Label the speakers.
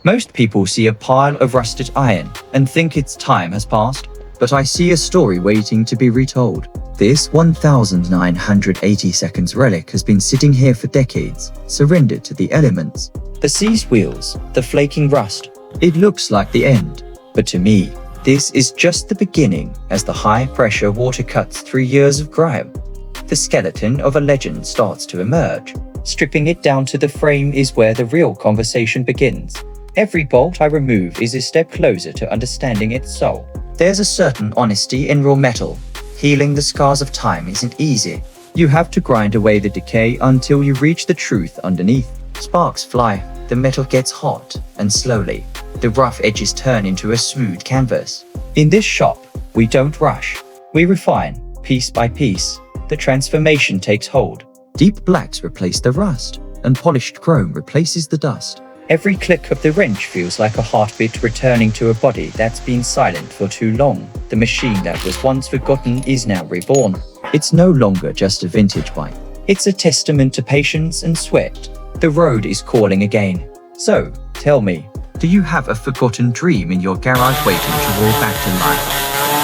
Speaker 1: Most people see a pile of rusted iron and think its time has passed, but I see a story waiting to be retold. This 1980 seconds relic has been sitting here for decades, surrendered to the elements. The seized wheels, the flaking rust. It looks like the end, but to me, this is just the beginning as the high-pressure water cuts through years of grime. The skeleton of a legend starts to emerge. Stripping it down to the frame is where the real conversation begins. Every bolt I remove is a step closer to understanding its soul. There's a certain honesty in raw metal. Healing the scars of time isn't easy. You have to grind away the decay until you reach the truth underneath. Sparks fly, the metal gets hot, and slowly, the rough edges turn into a smooth canvas. In this shop, we don't rush. We refine, piece by piece. The transformation takes hold. Deep blacks replace the rust, and polished chrome replaces the dust. Every click of the wrench feels like a heartbeat returning to a body that's been silent for too long. The machine that was once forgotten is now reborn. It's no longer just a vintage bike. It's a testament to patience and sweat. The road is calling again. So, tell me, do you have a forgotten dream in your garage waiting to roll back to life?